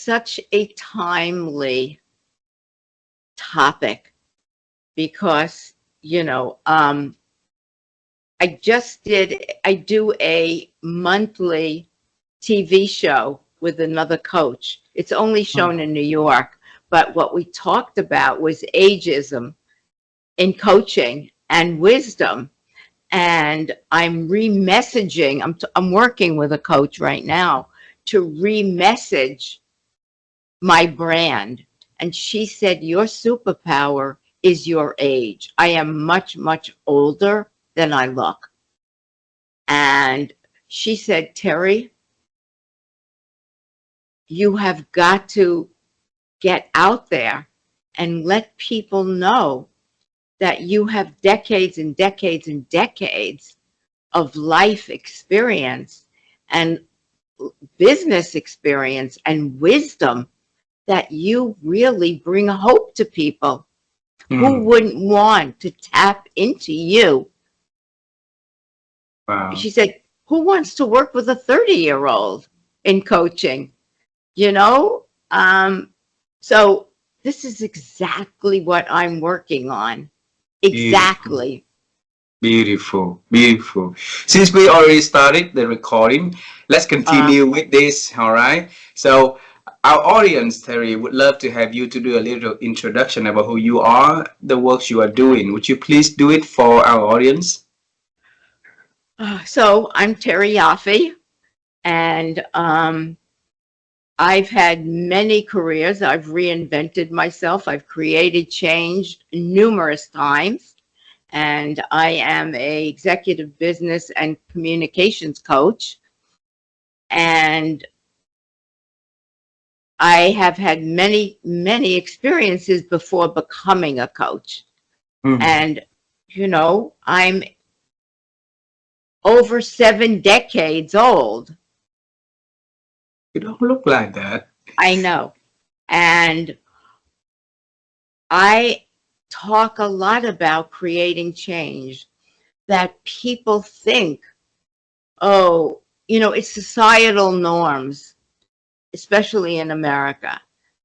such a timely topic because, you know, I do a monthly TV show with another coach. It's only shown in New York, but what we talked about was ageism in coaching and wisdom. And I'm re-messaging, I'm working with a coach right now to re-message my brand. And she said, your superpower is your age. I am much, much older than I look. And she said, Terry, you have got to get out there and let people know that you have decades and decades and decades of life experience and business experience and wisdom, that you really bring hope to people. Who wouldn't want to tap into you? Wow. She said, who wants to work with a 30-year-old in coaching? You know? So this is exactly what I'm working on. Exactly. Beautiful, beautiful. Since we already started the recording, let's continue with this, all right? So our audience, Terry, would love to have you to do a little introduction about who you are, the works you are doing. Would you please do it for our audience? So I'm Terry Yoffe, and I've had many careers. I've reinvented myself. I've created change numerous times. And I am a executive business and communications coach. And I have had many, many experiences before becoming a coach. And, you know, I'm over 7 decades old. You don't look like that. I know. And I talk a lot about creating change, that people think, oh, you know, it's societal norms, especially in America,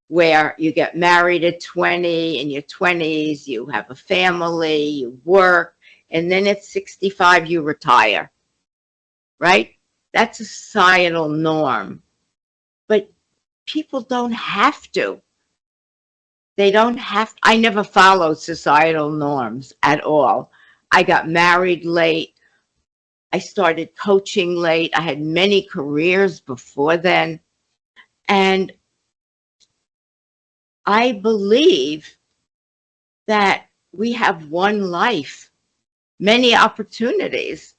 where you get married at 20, in your 20s, you have a family, you work, and then at 65, you retire, right? That's a societal norm. But people don't have to. They don't have, I never followed societal norms at all. I got married late. I started coaching late. I had many careers before then. And I believe that we have one life, many opportunities,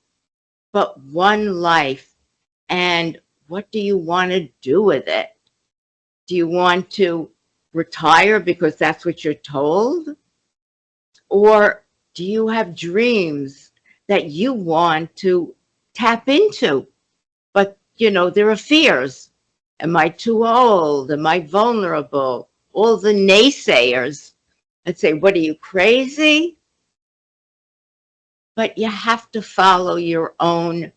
but one life. And what do you want to do with it? Do you want to retire because that's what you're told? Or do you have dreams that you want to tap into? But, you know, there are fears. Am I too old? Am I vulnerable? All the naysayers that say, what are you, crazy? But you have to follow your own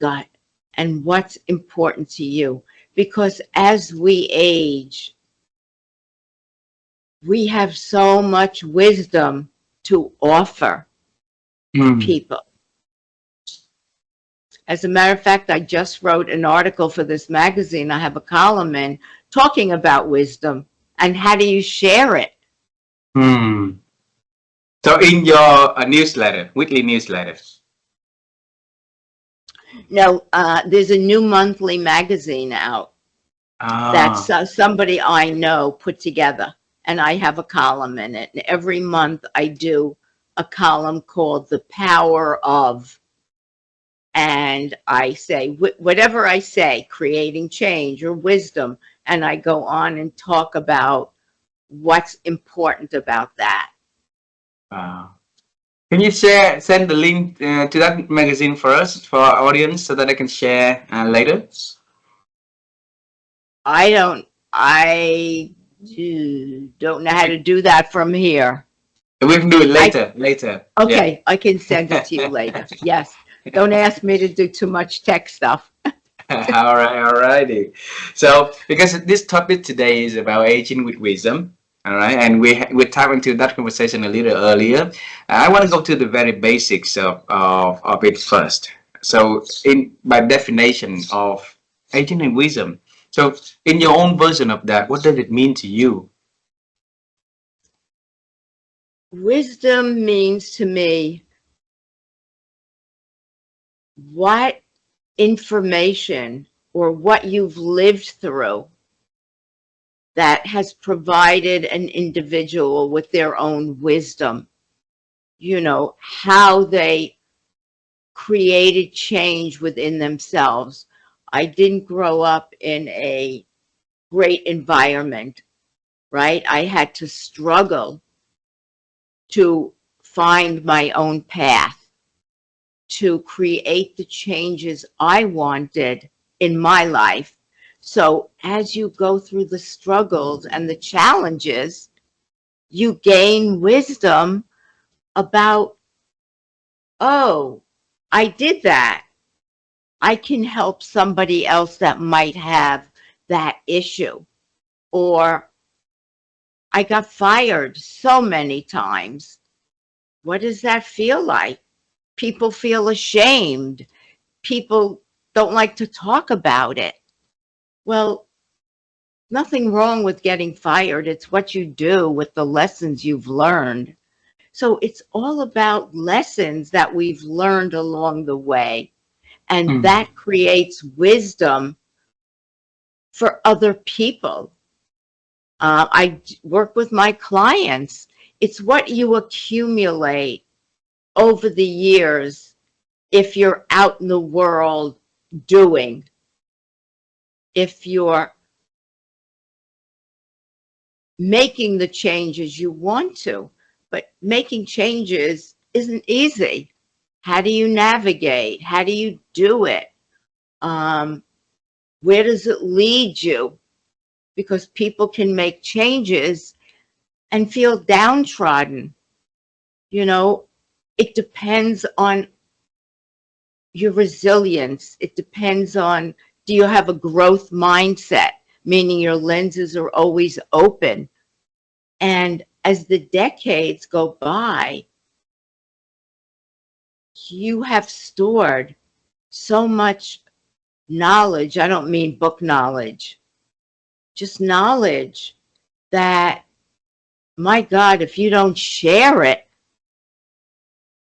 gut and what's important to you. Because as we age, we have so much wisdom to offer people. As a matter of fact, I just wrote an article for this magazine. I have a column in talking about wisdom and how do you share it. So in your newsletter, weekly newsletter? No, there's a new monthly magazine out that's somebody I know put together. And I have a column in it. And every month I do a column called The Power of. And I say, whatever I say, creating change or wisdom. And I go on and talk about what's important about that. Can you send the link to that magazine for us, for our audience, so that I can share later? I don't know how to do that from here. We can do it later. Okay, yeah. I can send it to you later. Yes. Don't ask me to do too much tech stuff. All righty. So, because this topic today is about aging with wisdom, all right, and we tapped into that conversation a little earlier. I want to go to the very basics of it first. So, in by definition of aging and wisdom, so in your own version of that, what does it mean to you? Wisdom means to me what information or what you've lived through that has provided an individual with their own wisdom, how they created change within themselves. I didn't grow up in a great environment, right? I had to struggle to find my own path, to create the changes I wanted in my life. So as you go through the struggles and the challenges, you gain wisdom about, oh, I did that. I can help somebody else that might have that issue. Or I got fired so many times. What does that feel like? People feel ashamed. People don't like to talk about it. Well, nothing wrong with getting fired. It's what you do with the lessons you've learned. So it's all about lessons that we've learned along the way. And Mm. that creates wisdom for other people. I work with my clients. It's what you accumulate over the years if you're out in the world doing, if you're making the changes you want to. But making changes isn't easy. How do you navigate? How do you do it? Where does it lead you? Because people can make changes and feel downtrodden. It depends on your resilience. It depends on, do you have a growth mindset, meaning your lenses are always open? And as the decades go by, you have stored so much knowledge. I don't mean book knowledge, just knowledge that, my God, if you don't share it,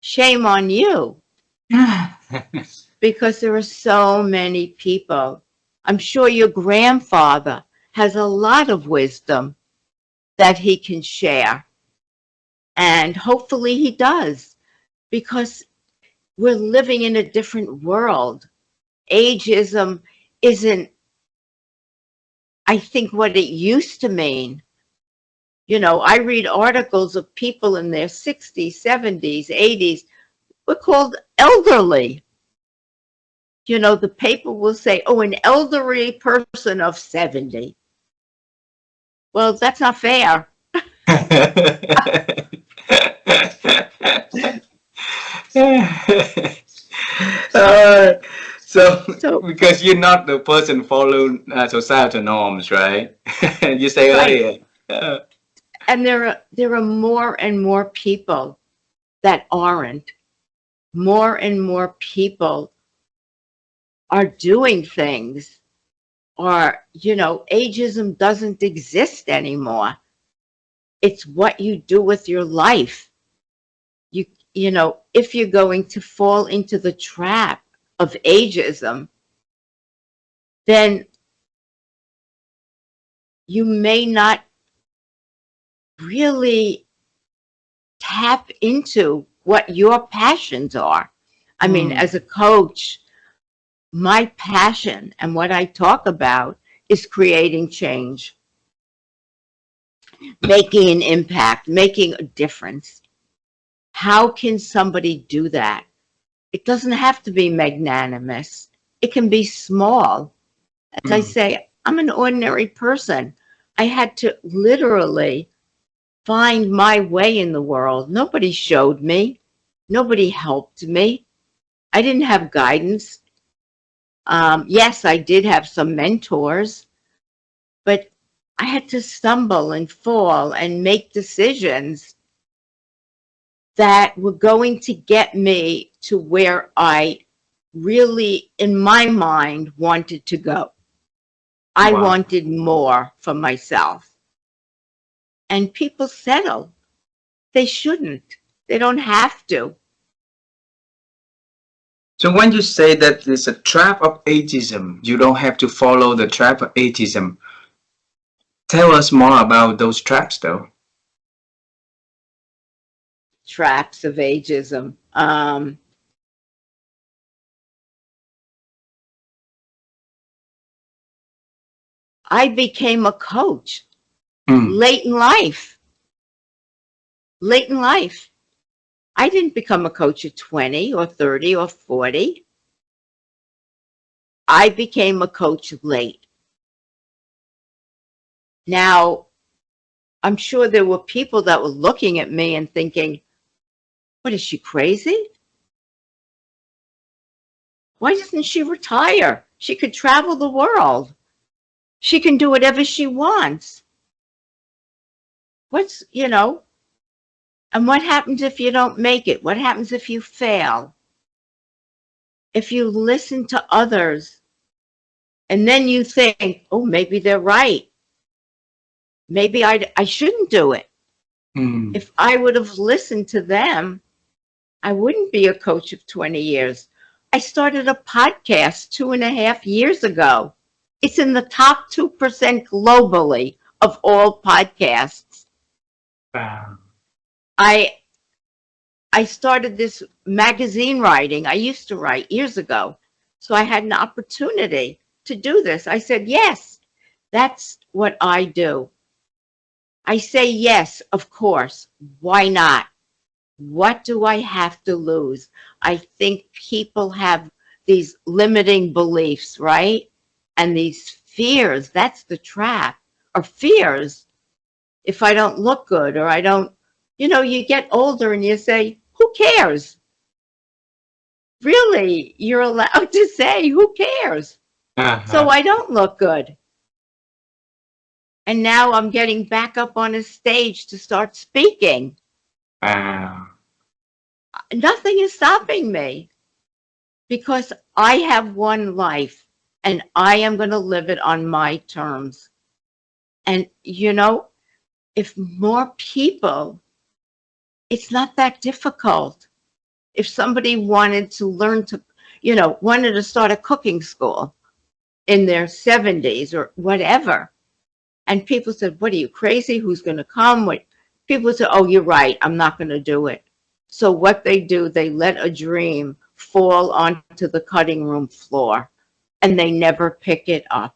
shame on you. Because there are so many people. I'm sure your grandfather has a lot of wisdom that he can share. And hopefully he does, because we're living in a different world. Ageism isn't, I think, what it used to mean. I read articles of people in their 60s, 70s, 80s. We're called elderly. The paper will say, oh, an elderly person of 70. Well, that's not fair. uh, so, So, because you're not the person following societal norms, right? You say right. earlier. Uh, And there are more and more people that aren't. More and more people are doing things, or, ageism doesn't exist anymore. It's what you do with your life. If you're going to fall into the trap of ageism, then you may not really tap into what your passions are. I mean, hmm. as a coach, my passion and what I talk about is creating change, making an impact, making a difference. How can somebody do that? It doesn't have to be magnanimous. It can be small. As I Hmm. say, I'm an ordinary person. I had to literally find my way in the world. Nobody showed me. Nobody helped me. I didn't have guidance. Yes, I did have some mentors, but I had to stumble and fall and make decisions that were going to get me to where I really, in my mind, wanted to go. I Wow. wanted more for myself. And people settle. They shouldn't. They don't have to. So when you say that there's a trap of ageism, you don't have to follow the trap of ageism. Tell us more about those traps, though. Traps of ageism. I became a coach Mm. late in life. Late in life. I didn't become a coach at 20 or 30 or 40. I became a coach late. Now, I'm sure there were people that were looking at me and thinking, what is she, crazy? Why doesn't she retire? She could travel the world. She can do whatever she wants. And what happens if you don't make it? What happens if you fail? If you listen to others and then you think, oh, maybe they're right. Maybe I shouldn't do it. Mm. If I would have listened to them, I wouldn't be a coach of 20 years. I started a podcast 2.5 years ago. It's in the top 2% globally of all podcasts. Wow. I started this magazine writing. I used to write years ago. So I had an opportunity to do this. I said, yes, that's what I do. I say yes, of course. Why not? What do I have to lose? I think people have these limiting beliefs, right? And these fears, that's the trap, or fears. If I don't look good or I don't, you get older and you say, who cares? Really, you're allowed to say, who cares? So Uh-huh. I don't look good. And now I'm getting back up on a stage to start speaking. Wow. Nothing is stopping me because I have one life and I am going to live it on my terms. And, if more people, it's not that difficult. If somebody wanted to learn to, wanted to start a cooking school in their 70s or whatever, and people said, what are you, crazy? Who's going to come? People said, oh, you're right. I'm not going to do it. So what they do, they let a dream fall onto the cutting room floor and they never pick it up.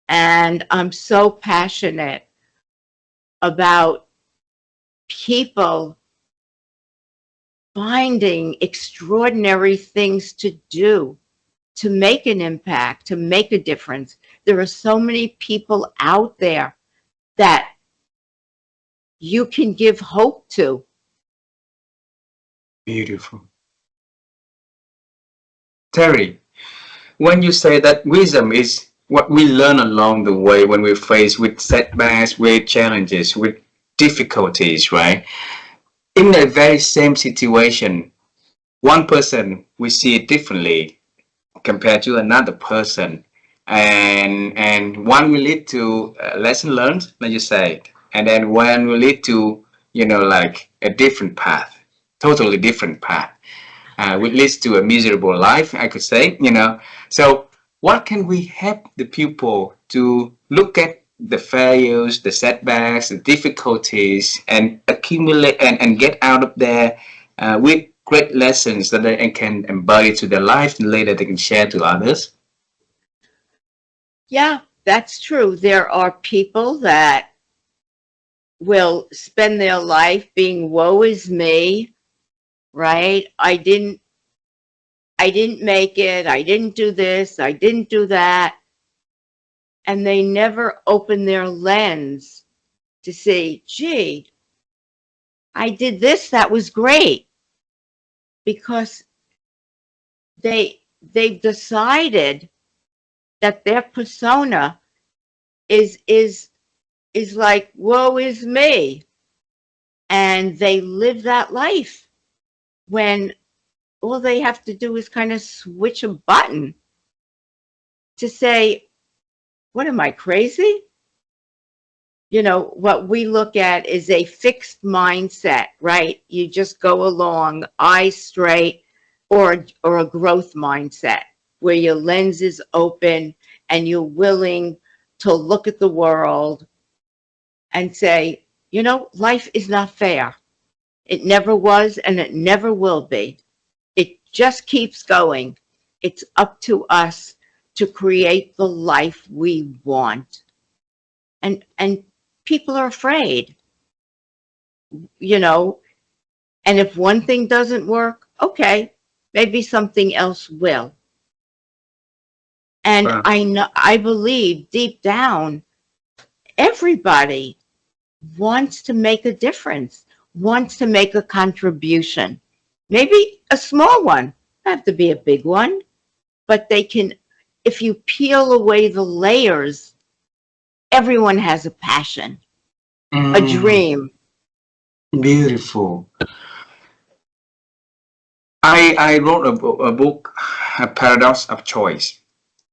And I'm so passionate about people finding extraordinary things to do, to make an impact, to make a difference. There are so many people out there that you can give hope to. Beautiful. Terry, when you say that wisdom is what we learn along the way when we're faced with setbacks, with challenges, with difficulties, right? In the very same situation, one person we see it differently compared to another person, and one will lead to a lesson learned, like you say, and then one will lead to like a different path, totally different path, which leads to a miserable life, I could say. So what can we help the pupil to look at the failures, the setbacks, the difficulties, and accumulate and get out of there with great lessons that they can embody to their life and later they can share to others? Yeah, that's true. There are people that will spend their life being woe is me, right? I didn't make it. I didn't do this. I didn't do that. And they never open their lens to say, gee, I did this. That was great. Because they've decided that their persona is like, woe is me, and they live that life when all they have to do is kind of switch a button to say, what am I, crazy? You know, what we look at is a fixed mindset, right? You just go along, eyes straight, or a growth mindset where your lens is open and you're willing to look at the world and say, you know, life is not fair. It never was and it never will be. It just keeps going. It's up to us to create the life we want. And people are afraid, you know, and if one thing doesn't work, okay, maybe something else will. And Wow. I believe deep down, everybody wants to make a difference, wants to make a contribution. Maybe a small one, not have to be a big one, but they can, if you peel away the layers, everyone has a passion, a Mm, dream. beautiful. I wrote a book, A Paradox of Choice.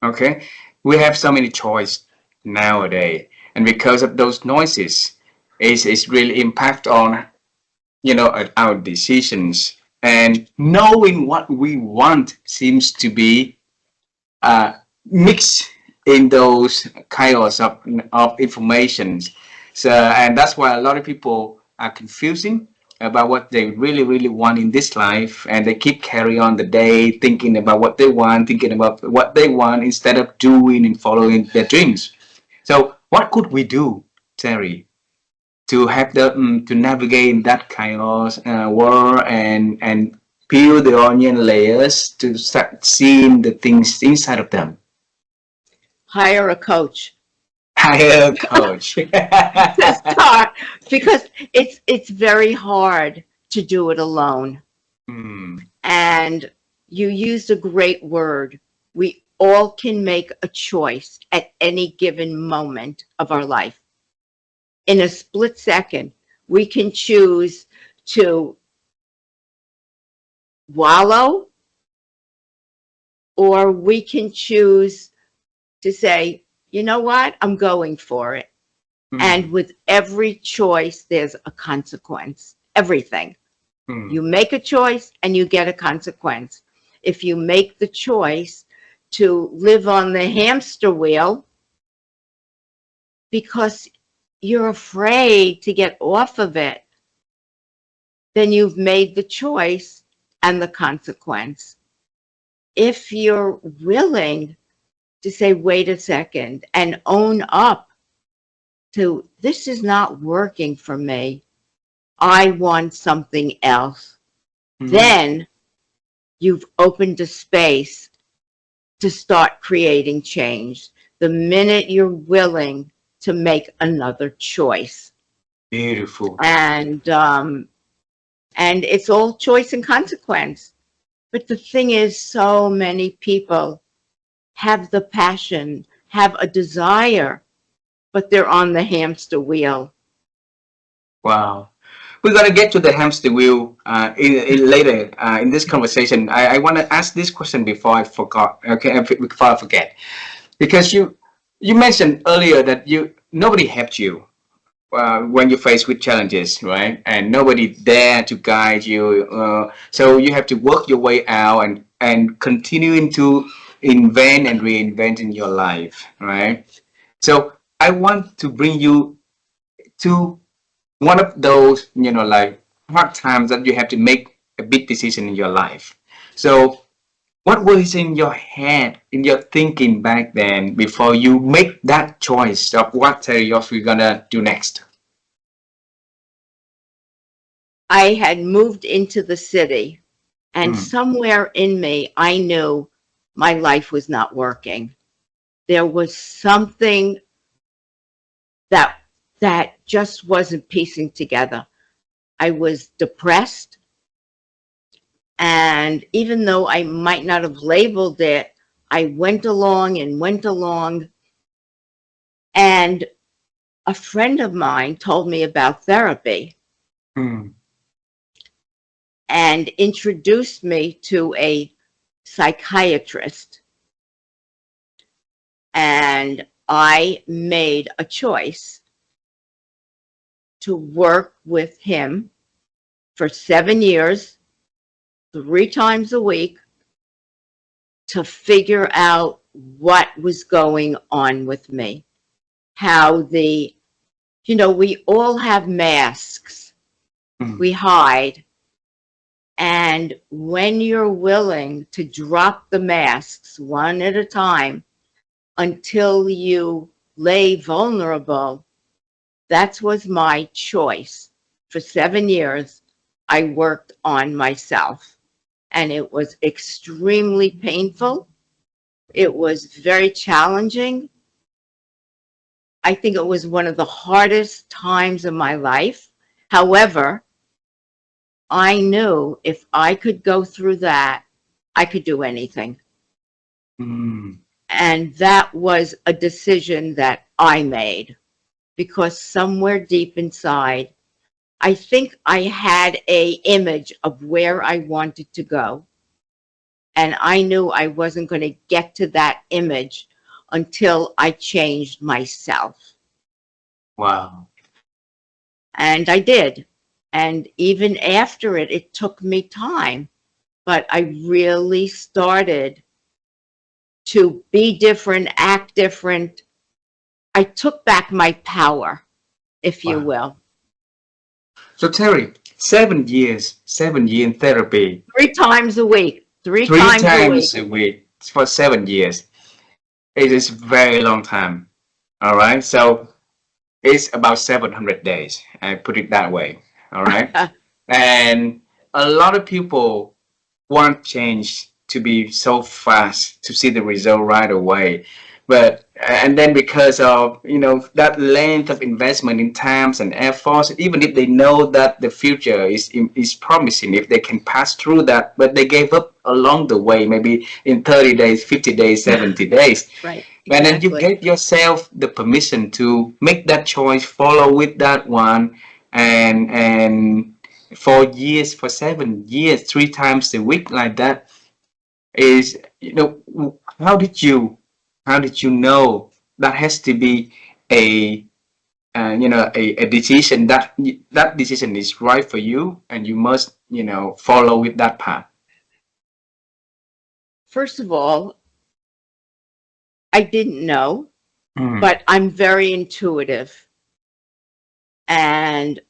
Okay, we have so many choice nowadays, and because of those noises, it's really impact on, you know, our decisions. And knowing what we want seems to be mixed in those chaos of informations. So, and that's why a lot of people are confusing about what they really, really want in this life, and they keep carry on the day thinking about what they want, thinking about what they want instead of doing and following their dreams. So, what could we do, Terry, to have the to navigate that chaos world and peel the onion layers to start seeing the things inside of them? Hire a coach Hire coach. to start, because it's very hard to do it alone. Hmm. And you used a great word. We all can make a choice at any given moment of our life. In a split second, we can choose to wallow, or we can choose to say, you know what, I'm going for it. Hmm. And with every choice, there's a consequence. Everything. Hmm. You make a choice and you get a consequence. If you make the choice to live on the hamster wheel because you're afraid to get off of it, then you've made the choice and the consequence. If you're willing to say, wait a second, and own up to, this is not working for me, I want something else, Hmm. then you've opened a space to start creating change. The minute you're willing to make another choice. Beautiful. And it's all choice and consequence. But the thing is, so many people have the passion, have a desire, but they're on the hamster wheel. Wow. We're gonna get to the hamster wheel in later in this conversation. I want to ask this question before I forgot. Okay, before I forget, because you mentioned earlier that you nobody helped you when you're faced with challenges, right? And nobody there to guide you. So you have to work your way out and continuing to invent and reinvent in your life, right? So I want to bring you to one of those, you know, like hard times that you have to make a big decision in your life. So what was in your head, in your thinking back then before you make that choice of what Terry Yoffe you're gonna do next? I had moved into the city, and Mm, somewhere in me, I knew my life was not working. There was something that just wasn't piecing together. I was depressed. And even though I might not have labeled it, I went along and went along. And a friend of mine told me about therapy Mm. and introduced me to a psychiatrist. And I made a choice to work with him for 7 years, 3 times a week, to figure out what was going on with me. How we all have masks. Mm. We hide. And when you're willing to drop the masks one at a time until you lay vulnerable, that was my choice. For 7 years, I worked on myself, and it was extremely painful. It was very challenging. I think it was one of the hardest times of my life. However, I knew if I could go through that, I could do anything. Mm. And that was a decision that I made because somewhere deep inside, I think I had a image of where I wanted to go. And I knew I wasn't going to get to that image until I changed myself. Wow. And I did. And even after it, it took me time. But I really started to be different, act different. I took back my power, if you Wow. will. So Terry, 7 years, 7 year in therapy, 3 times a week, three three times a week. times a week for 7 years. It is very long time. All right. So it's about 700 days. I put it that way. All right. And a lot of people want change to be so fast to see the result right away. But and then because of that length of investment in times and efforts, even if they know that the future is promising, if they can pass through that, but they gave up along the way, maybe in 30 days, 50 days, 70 days. Right, And then you exactly. gave yourself the permission to make that choice, follow with that one, and for years, for 7 years, 3 times a week like that, is how did you know that has to be a a decision, that decision is right for you and you must follow with that path. First of all, I didn't know, Mm. but I'm very intuitive. And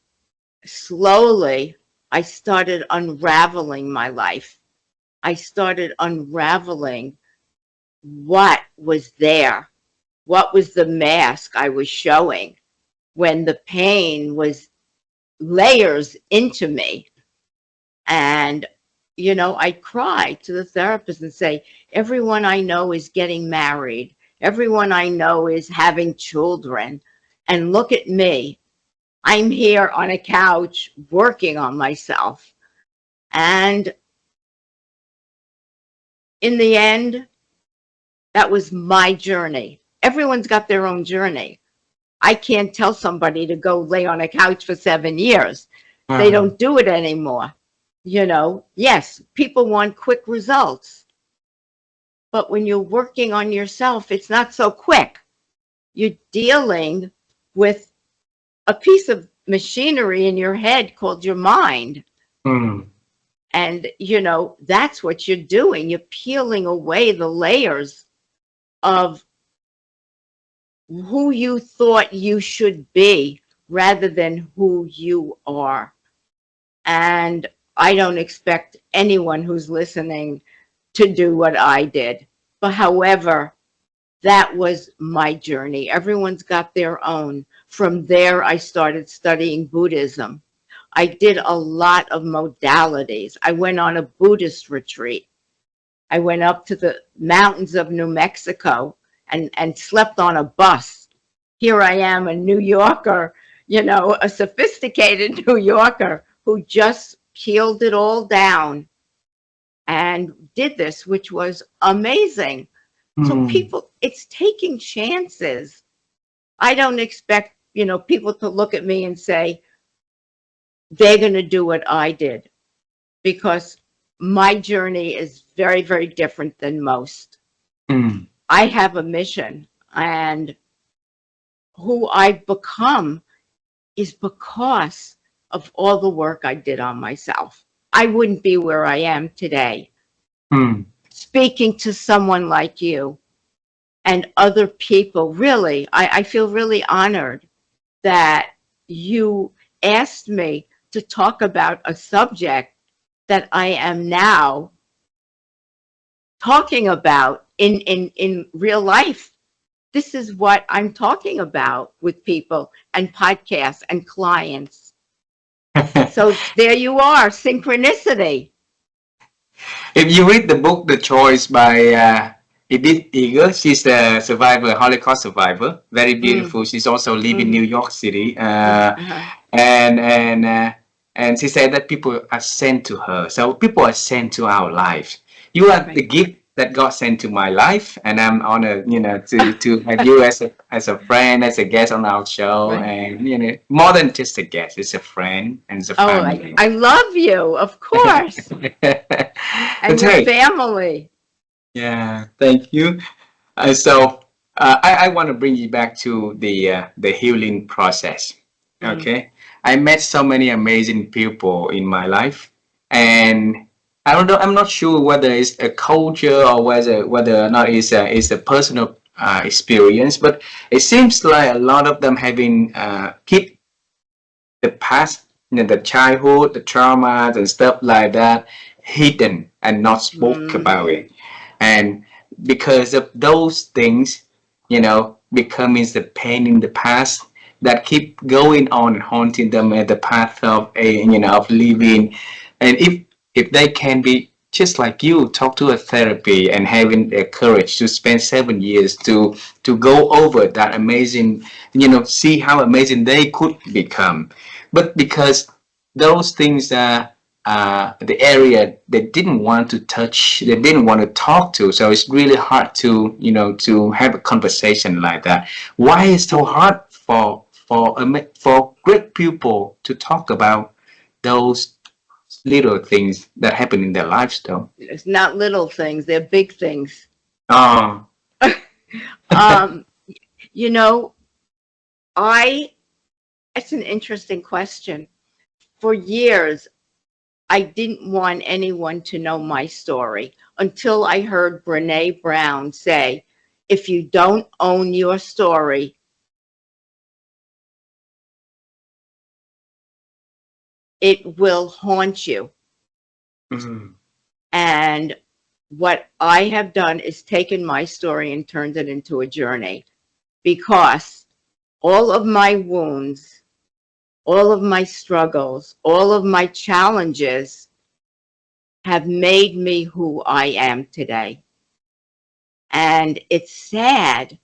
slowly, I started unraveling my life. I started unraveling what was there, what was the mask I was showing when the pain was layers into me. And, I'd cry to the therapist and say, everyone I know is getting married. Everyone I know is having children. And look at me. I'm here on a couch working on myself. And in the end, that was my journey. Everyone's got their own journey. I can't tell somebody to go lay on a couch for 7 years. They Uh-huh. don't do it anymore. Yes, people want quick results. But when you're working on yourself, it's not so quick. You're dealing with a piece of machinery in your head called your mind. Mm. And, that's what you're doing. You're peeling away the layers of who you thought you should be rather than who you are. And I don't expect anyone who's listening to do what I did. But however, that was my journey. Everyone's got their own. From there, I started studying Buddhism. I did a lot of modalities. I went on a Buddhist retreat. I went up to the mountains of New Mexico and slept on a bus. Here I am, a New Yorker, a sophisticated New Yorker who just peeled it all down and did this, which was amazing. So people, it's taking chances. I don't expect, people to look at me and say, they're going to do what I did, because my journey is very, very different than most. I have a mission, and who I've become is because of all the work I did on myself. I wouldn't be where I am today. Speaking to someone like you and other people, really, I feel really honored that you asked me to talk about a subject that I am now talking about in real life. This is what I'm talking about with people and podcasts and clients. So there you are, synchronicity. If you read the book The Choice by Edith Eger, she's a survivor, Holocaust survivor, very beautiful. She's also live in New York City, and she said that people are sent to her. So people are sent to our lives. You are the gift that God sent to my life, and I'm honored, to have you as a friend, as a guest on our show, and more than just a guest, it's a friend and it's a family. I love you, of course, and your family. Yeah, thank you. I want to bring you back to the healing process. Okay, I met so many amazing people in my life, and I don't know. I'm not sure whether it's a culture or whether or not it's a personal experience, but it seems like a lot of them having keep the past, the childhood, the traumas and stuff like that hidden and not spoke about it. And because of those things, becoming the pain in the past that keep going on and haunting them at the path of of living. And if they can be just like you, talk to a therapy and having the courage to spend 7 years to go over that amazing, see how amazing they could become. But because those things are the area they didn't want to touch, they didn't want to talk to, so it's really hard to have a conversation like that. Why is it so hard for great people to talk about those little things that happen in their lives, though? It's not little things, they're big things. Oh. You know, it's an interesting question. For years, I didn't want anyone to know my story until I heard Brené Brown say, if you don't own your story, it will haunt you. And what I have done is taken my story and turned it into a journey, because all of my wounds, all of my struggles, all of my challenges have made me who I am today. And it's sad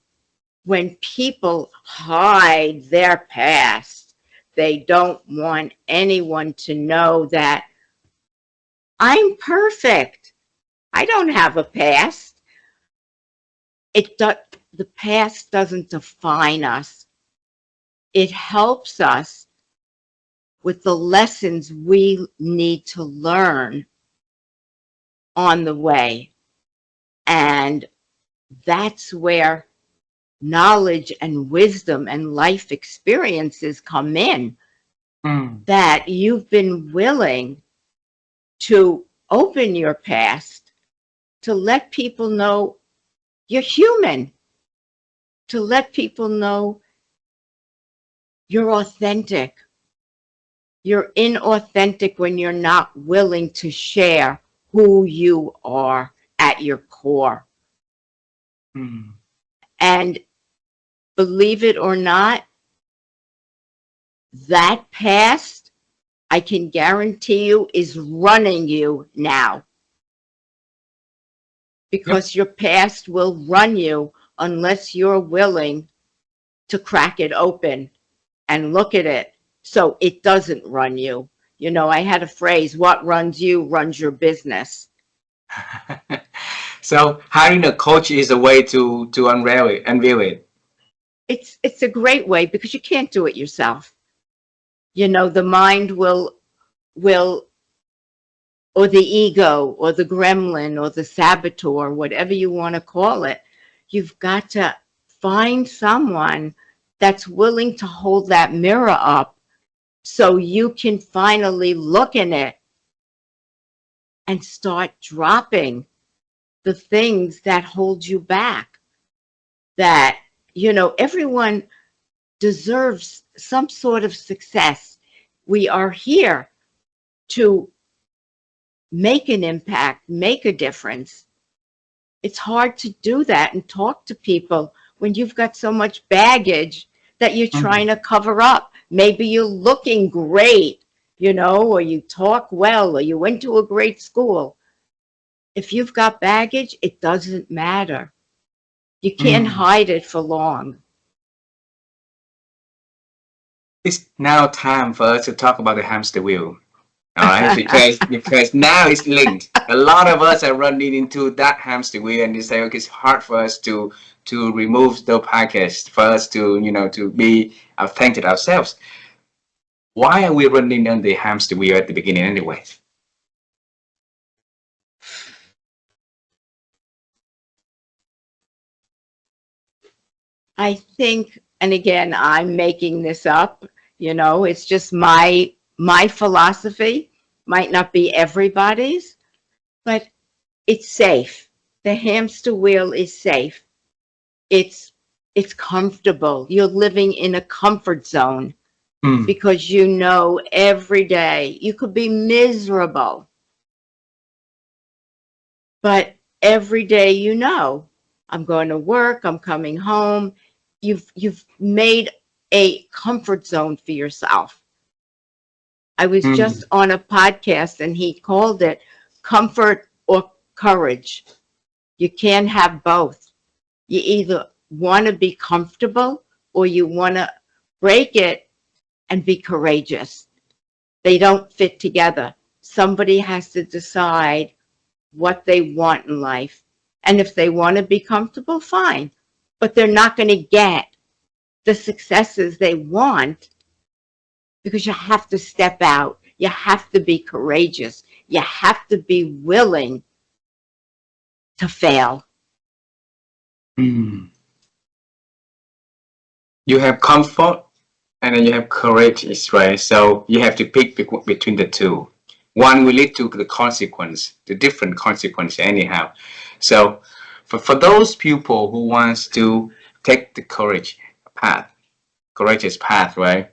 when people hide their past. They don't want anyone to know that I'm perfect. I don't have a past. The past doesn't define us. It helps us with the lessons we need to learn on the way. And that's where knowledge and wisdom and life experiences come in, that you've been willing to open your past, to let people know you're human, to let people know you're authentic. You're inauthentic when you're not willing to share who you are at your core. And believe it or not, that past, I can guarantee you, is running you now. Because your past will run you unless you're willing to crack it open and look at it so it doesn't run you. I had a phrase, what runs you runs your business. So hiring a coach is a way to unveil it. It's a great way because you can't do it yourself. You know, the mind will or the ego or the gremlin or the saboteur, whatever you want to call it, you've got to find someone that's willing to hold that mirror up so you can finally look in it and start dropping the things that hold you back. That, you know, everyone deserves some sort of success. We are here to make an impact, make a difference. It's hard to do that and talk to people when you've got so much baggage that you're trying to cover up. Maybe you're looking great, you know, or you talk well, or you went to a great school. If you've got baggage, it doesn't matter. You can't hide it for long. It's now time for us to talk about the hamster wheel. All right, because now it's linked. A lot of us are running into that hamster wheel, and they say, okay, it's hard for us to remove the package, for us to to be authentic ourselves. Why are we running on the hamster wheel at the beginning anyway? I think, and again, I'm making this up, you know, it's just my philosophy. Might not be everybody's, but it's safe. The hamster wheel is safe. It's it's comfortable. You're living in a comfort zone Mm. because you know every day you could be miserable, but every day you know I'm going to work, I'm coming home. You've made a comfort zone for yourself. I was just Mm. on a podcast and he called it comfort or courage. You can't have both. You either want to be comfortable or you want to break it and be courageous. They don't fit together. Somebody has to decide what they want in life. And if they want to be comfortable, fine. But they're not going to get the successes they want because you have to step out. You have to be courageous. You have to be willing to fail. Mm. You have comfort and then you have courage, right? So you have to pick between the two. One will lead to the consequence, the different consequence anyhow. So for those people who wants to take the courageous path, right?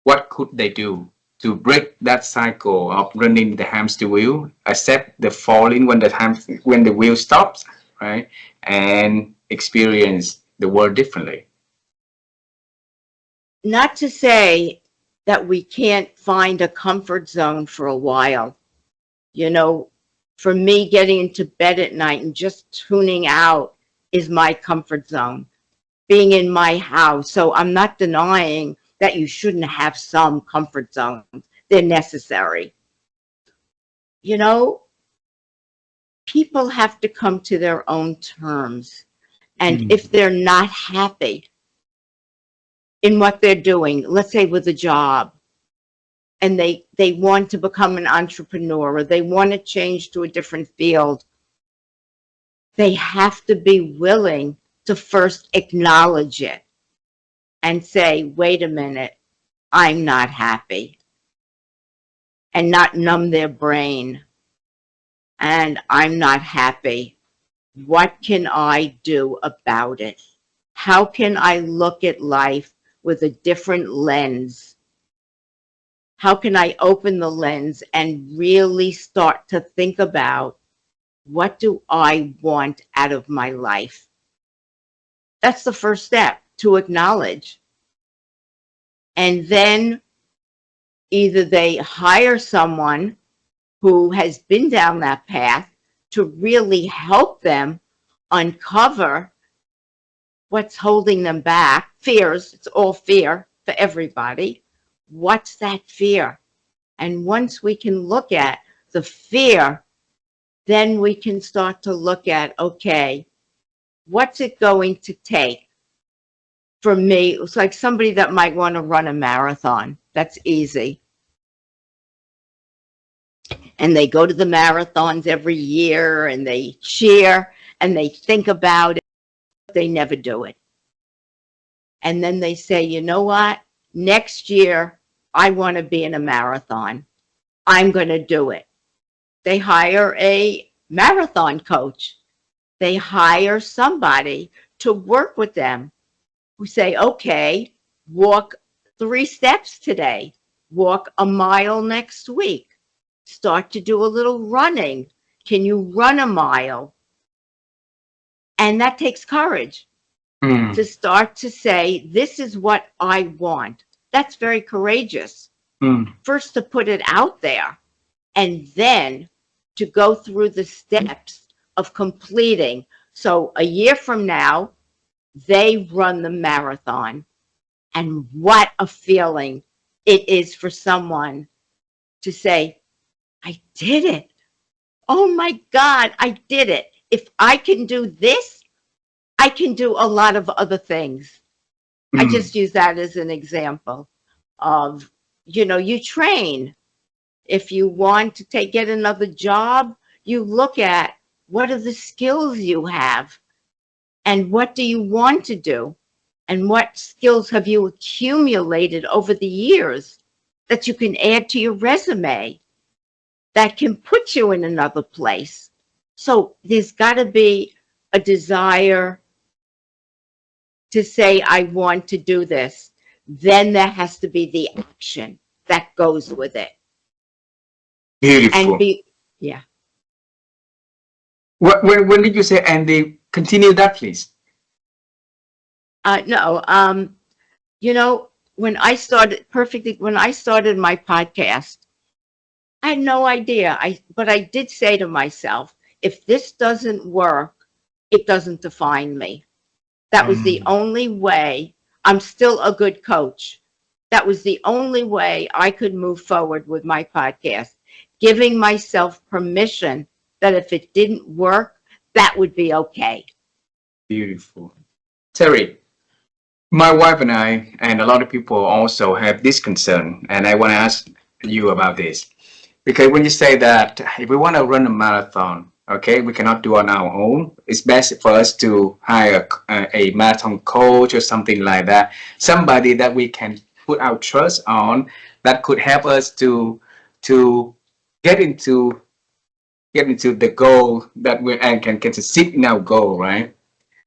What could they do to break that cycle of running the hamster wheel, accept the falling when the wheel stops, right? And experience the world differently. Not to say that we can't find a comfort zone for a while. You know, for me, getting into bed at night and just tuning out is my comfort zone, being in my house. So I'm not denying that you shouldn't have some comfort zones. They're necessary. You know, people have to come to their own terms. And Mm. if they're not happy in what they're doing, let's say with a job, and they want to become an entrepreneur or they want to change to a different field, they have to be willing to first acknowledge it and say, wait a minute, I'm not happy, and not numb their brain. And I'm not happy. What can I do about it? How can I look at life with a different lens? How can I open the lens and really start to think about what do I want out of my life? That's the first step, to acknowledge. And then either they hire someone who has been down that path to really help them uncover what's holding them back. Fears, it's all fear for everybody. What's that fear? And once we can look at the fear then we can start to look at, okay, what's it going to take for me? It's like somebody that might want to run a marathon. That's easy. And they go to the marathons every year and they cheer and they think about it. They never do it. And then they say, you know what? Next year, I want to be in a marathon. I'm going to do it. They hire a marathon coach. They hire somebody to work with them who say, okay, walk 3 steps today, walk a mile next week, start to do a little running. Can you run a mile? And that takes courage to start to say, this is what I want. That's very courageous. First to put it out there and then to go through the steps of completing. So a year from now, they run the marathon. And what a feeling it is for someone to say, I did it. Oh my God, I did it. If I can do this, I can do a lot of other things. I just use that as an example of, you train. If you want to get another job, you look at what are the skills you have and what do you want to do and what skills have you accumulated over the years that you can add to your resume that can put you in another place. So there's got to be a desire to say, I want to do this. Then there has to be the action that goes with it. Beautiful. And yeah. When did you say, and they continue that, please? No. When I started my podcast, I had no idea. But I did say to myself, if this doesn't work, it doesn't define me. That was the only way. I'm still a good coach. That was the only way I could move forward with my podcast, giving myself permission that if it didn't work, that would be okay. Beautiful. Terry, my wife and I, and a lot of people also have this concern, and I want to ask you about this. Because when you say that if we want to run a marathon, okay, we cannot do on our own. It's best for us to hire a marathon coach or something like that. Somebody that we can put our trust on that could help us to get into the goal that we and can succeed in our goal, right?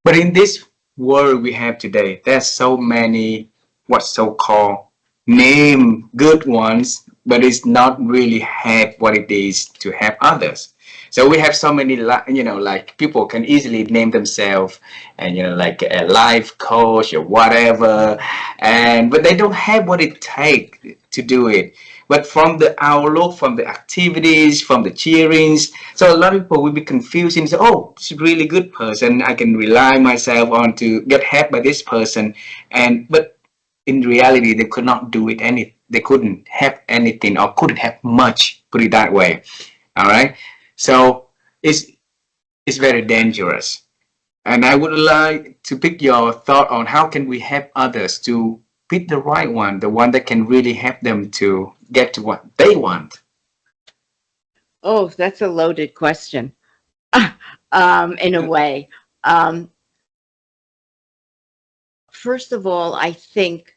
But in this world we have today, there's so many what's so-called name good ones, but it's not really have what it is to help others. So we have so many, like people can easily name themselves, and like a life coach or whatever, but they don't have what it takes to do it. But from the outlook, from the activities, from the cheerings, so a lot of people will be confused and say, "Oh, it's a really good person. I can rely myself on to get help by this person," but in reality, they could not do it they couldn't have anything or couldn't have much, put it that way. All right. So it's very dangerous. And I would like to pick your thought on how can we help others to pick the right one, the one that can really help them to get to what they want. Oh, that's a loaded question. In a way. First of all, I think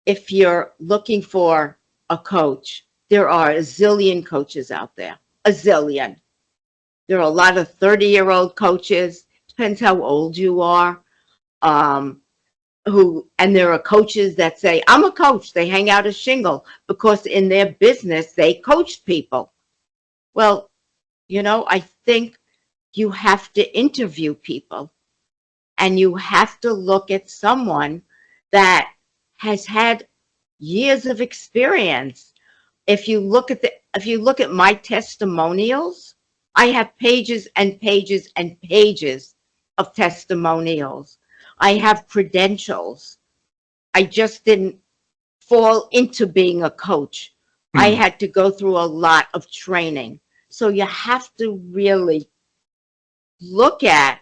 if you're looking for a coach, there are a zillion coaches out there. A zillion. There are a lot of 30-year-old coaches. Depends how old you are. And there are coaches that say, I'm a coach. They hang out a shingle because in their business, they coach people. Well, I think you have to interview people and you have to look at someone that has had years of experience. If you look at my testimonials, I have pages and pages and pages of testimonials. I have credentials. I just didn't fall into being a coach. I had to go through a lot of training. So you have to really look at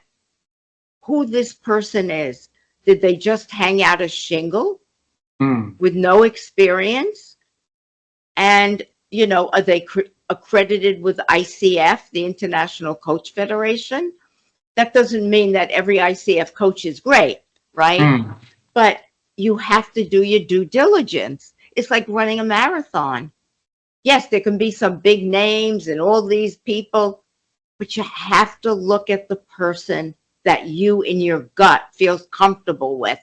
who this person is. Did they just hang out a shingle Mm. with no experience? And, are they accredited with ICF, the International Coach Federation? That doesn't mean that every ICF coach is great, right? Mm. But you have to do your due diligence. It's like running a marathon. Yes, there can be some big names and all these people, but you have to look at the person that you in your gut feels comfortable with.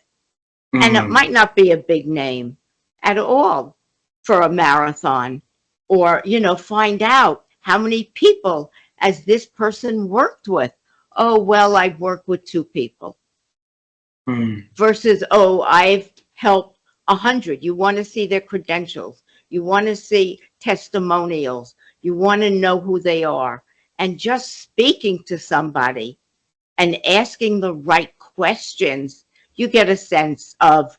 And it Mm. might not be a big name at all for a marathon. Or, find out how many people has this person worked with. Oh, well, I've worked with 2 people. Mm. Versus, oh, I've helped 100. You want to see their credentials. You want to see testimonials. You want to know who they are. And just speaking to somebody and asking the right questions, you get a sense of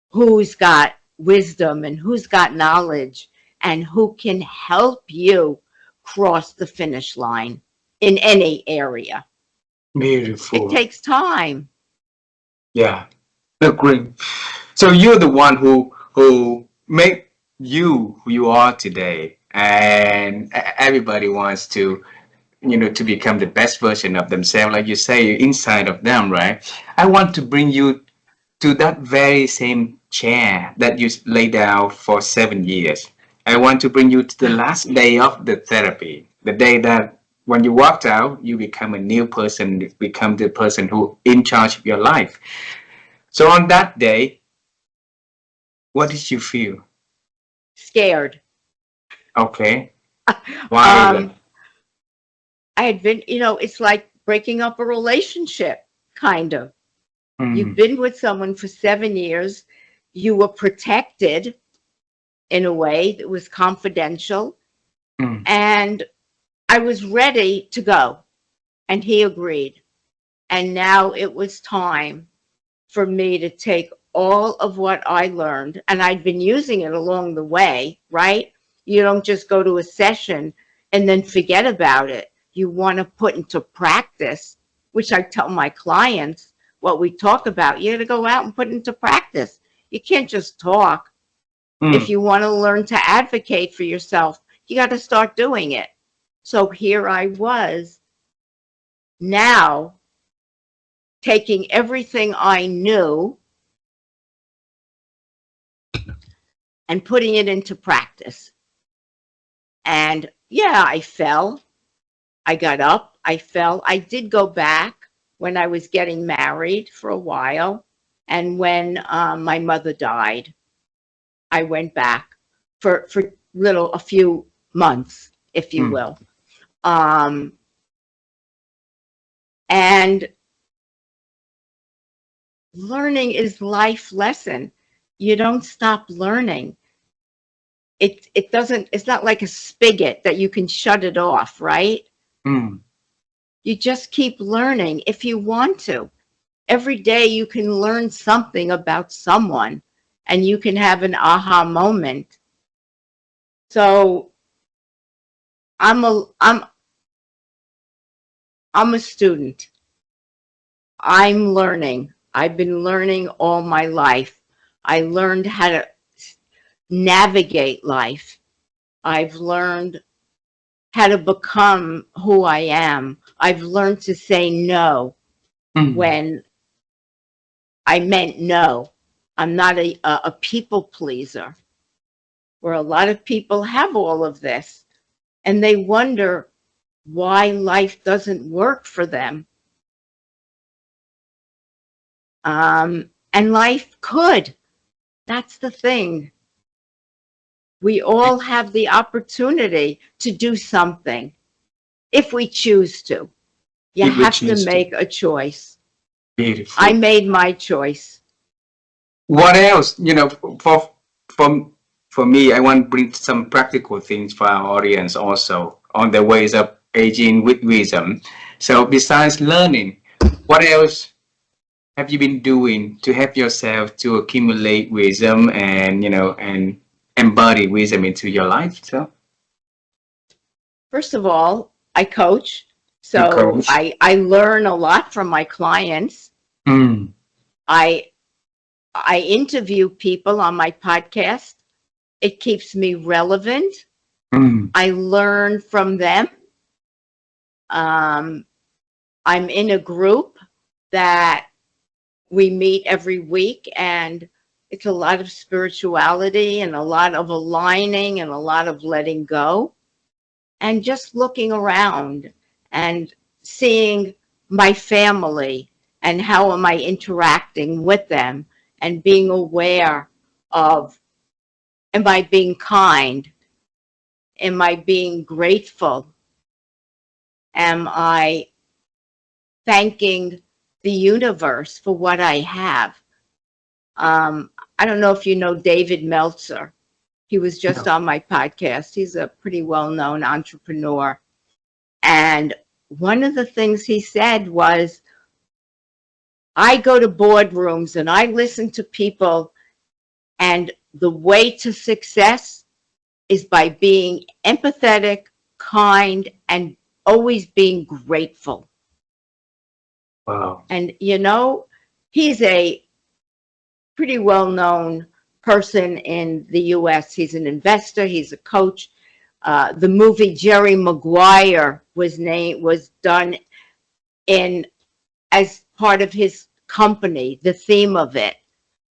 who's got wisdom and who's got knowledge and who can help you cross the finish line in any area. It Beautiful. takes time. Yeah. Agree. So you're the one who make you who you are today, and everybody wants to, to become the best version of themselves, like you say, inside of them, right? I want to bring you to that very same chair that you lay down for 7 years. I want to bring you to the last day of the therapy, the day that when you walked out, you become a new person, you become the person who in charge of your life. So on that day, what did you feel? Scared. Okay, why is it? Um, I had been, it's like breaking up a relationship, kind of. You've Mm. been with someone for 7 years. You were protected in a way that was confidential. Mm. And I was ready to go. And he agreed. And now it was time for me to take all of what I learned, and I'd been using it along the way, right? You don't just go to a session and then forget about it. You want to put into practice, which I tell my clients what we talk about. You got to go out and put into practice. You can't just talk. If Mm. you want to learn to advocate for yourself, you got to start doing it. So here I was now taking everything I knew and putting it into practice. And yeah, I fell. I got up. I fell. I did go back when I was getting married for a while. And when my mother died, I went back for a few months, if you Mm. will. Um, and learning is life lesson. You don't stop learning. It doesn't, it's not like a spigot that you can shut it off, right? Mm. You just keep learning if you want to. Every day you can learn something about someone and you can have an aha moment. So I'm a I'm I'm a student. I'm learning. I've been learning all my life. I learned how to navigate life. I've learned how to become who I am. I've learned to say no Mm. when I meant no. I'm not a people pleaser, where a lot of people have all of this and they wonder why life doesn't work for them. And life could. That's the thing. We all have the opportunity to do something if we choose to. You If we have to choose to. make a choice. I Beautiful. made my choice. What else? For for me, I want to bring some practical things for our audience also on the ways of aging with wisdom. So besides learning, what else have you been doing to help yourself to accumulate wisdom and and embody wisdom into your life? So First of all, I coach. You So coach. I learn a lot from my clients. Mm, I I interview people on my podcast. It keeps me relevant. mm, I learn from them. Um, I'm in a group that we meet every week, and it's a lot of spirituality and a lot of aligning and a lot of letting go and just looking around and seeing my family and how am I interacting with them and being aware of, am I being kind? Am I being grateful? Am I thanking the universe for what I have? I don't know if you know David Meltzer. He was just no. on my podcast. He's a pretty well-known entrepreneur. And one of the things he said was, I go to boardrooms and I listen to people, and the way to success is by being empathetic, kind, and always being grateful. Wow. And, he's a pretty well-known person in the US. He's an investor. He's a coach. The movie Jerry Maguire was done in as part of his company, the theme of it.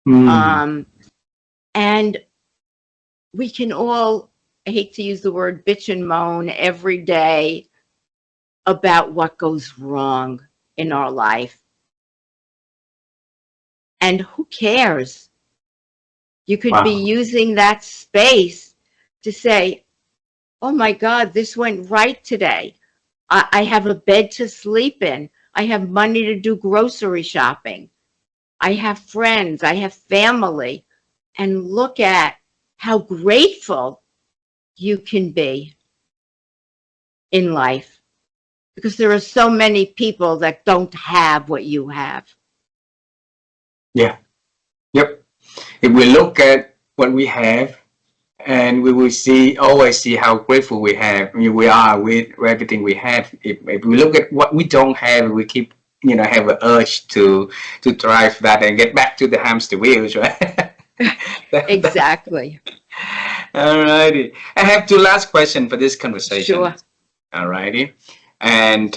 Mm, Um, and we can all, I hate to use the word bitch and moan every day about what goes wrong in our life. And who cares? You could be wow. using that space to say, oh my God, this went right today. I have a bed to sleep in. I have money to do grocery shopping. I have friends. I have family. And look at how grateful you can be in life, because there are so many people that don't have what you have. Yeah. Yep. If we look at what we have, and we will always see how grateful we have. I mean, we are with everything we have. If we look at what we don't have, we keep, have an urge to drive that and get back to the hamster wheels, right? That. Exactly. All righty. I have two last questions for this conversation. Sure. All righty. And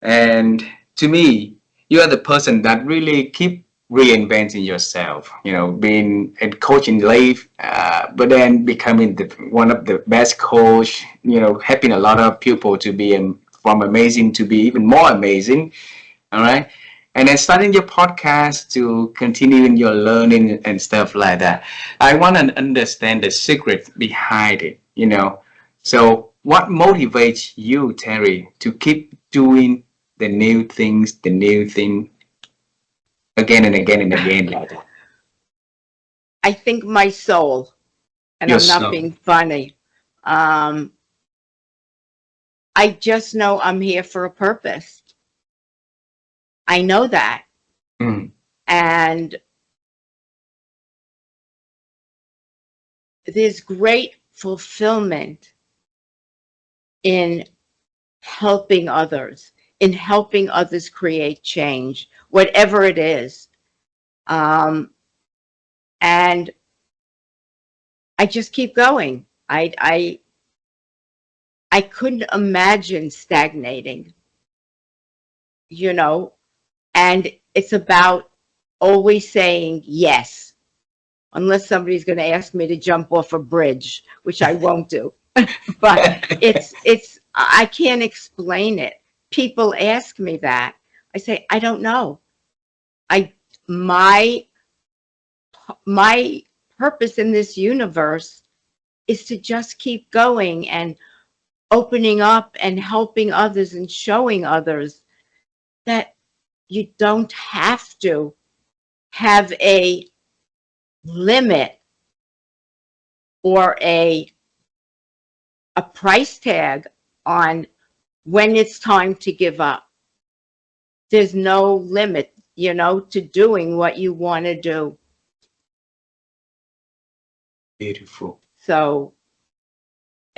and to me, you are the person that really keep reinventing yourself. Being a coach in life, but then becoming one of the best coach. Helping a lot of people to be from amazing to be even more amazing. All right. And then starting your podcast to continue in your learning and stuff like that. I want to understand the secret behind it. So what motivates you, Terry, to keep doing the new thing again and again and again like that? I think my soul, and Your I'm not soul. being funny. Um, I just know I'm here for a purpose. I know that. Mm, And there's great fulfillment in helping others create change, whatever it is. Um, and I just keep going. I couldn't imagine stagnating, you know, and it's about always saying yes, unless somebody's going to ask me to jump off a bridge, which I won't do. But I can't explain it. People ask me that. I say, I don't know. I, my, my purpose in this universe is to just keep going and opening up and helping others and showing others that you don't have to have a limit or a price tag on when it's time to give up. There's no limit, to doing what you want to do. beautiful. So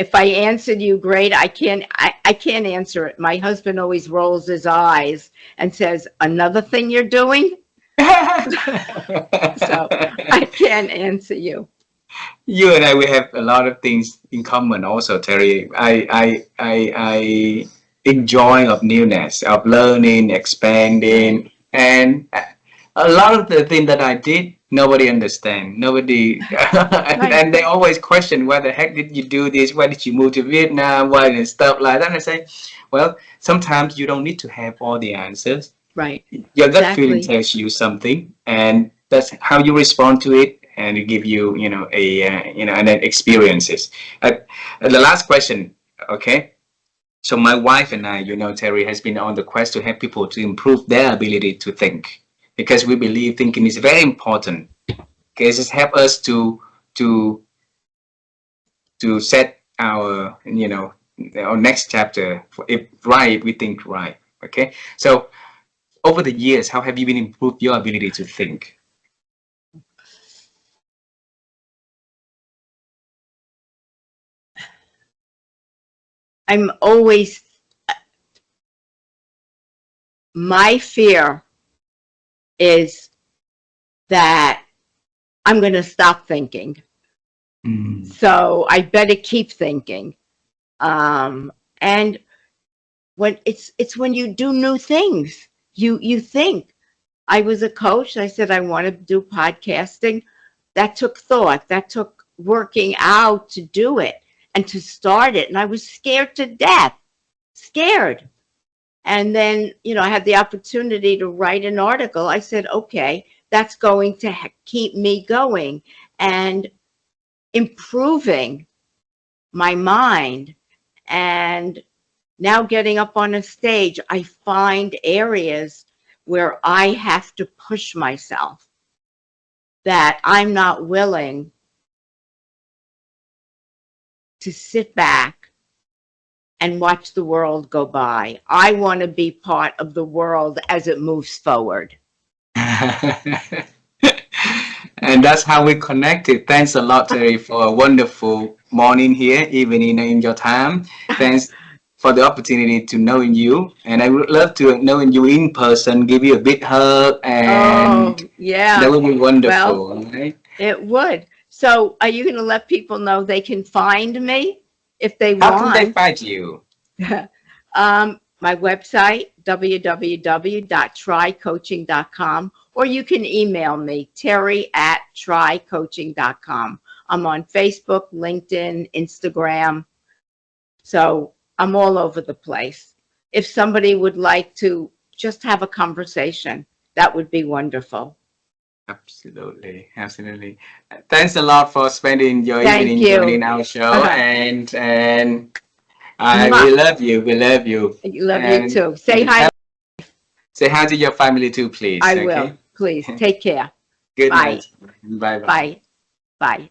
If I answered you, great. I can't answer it. My husband always rolls his eyes and says, "Another thing you're doing?" So I can't answer you. You and I, we have a lot of things in common also, Terry. I enjoy of newness, of learning, expanding, and a lot of the things that I did, nobody understand. Nobody, Right. and they always question, why the heck did you do this? Why did you move to Vietnam? Why and stuff like that? And I say, well, sometimes you don't need to have all the answers. Right. Your gut feeling Exactly. tells you something, and that's how you respond to it, and it give you, and then experiences. The last question, okay? So my wife and I, Terry, has been on the quest to help people to improve their ability to think, because we believe thinking is very important. Because it helps us to set our, our next chapter. If right, we think right. Okay, so over the years, how have you been improved your ability to think? I'm always, my fear is that I'm going to stop thinking. Mm. So I better keep thinking. And when it's when you do new things, you think. I was a coach. I said I want to do podcasting. That took thought. That took working out to do it and to start it. And I was scared to death, scared. And then, I had the opportunity to write an article. I said, okay, that's going to keep me going and improving my mind. And now getting up on a stage, I find areas where I have to push myself, that I'm not willing to sit back and watch the world go by. I want to be part of the world as it moves forward. And that's how we connected. Thanks a lot, Terry, for a wonderful morning here, evening in your time. Thanks for the opportunity to knowing you. And I would love to knowing you in person, give you a big hug, and Oh, yeah. that would be wonderful. Well, right? it would. So are you going to let people know they can find me if they How can they want? find you? My website, www.trycoaching.com, or you can email me, terry@trycoaching.com. I'm on Facebook, LinkedIn, Instagram. So I'm all over the place. If somebody would like to just have a conversation, that would be wonderful. Absolutely, absolutely. Thanks a lot for spending your Thank evening joining you. our show, and we love you. We love you. Love you And too. Say hi. say hi to your family too, please. I Okay. will. Please take care. Good Bye. night. Bye bye. Bye. Bye.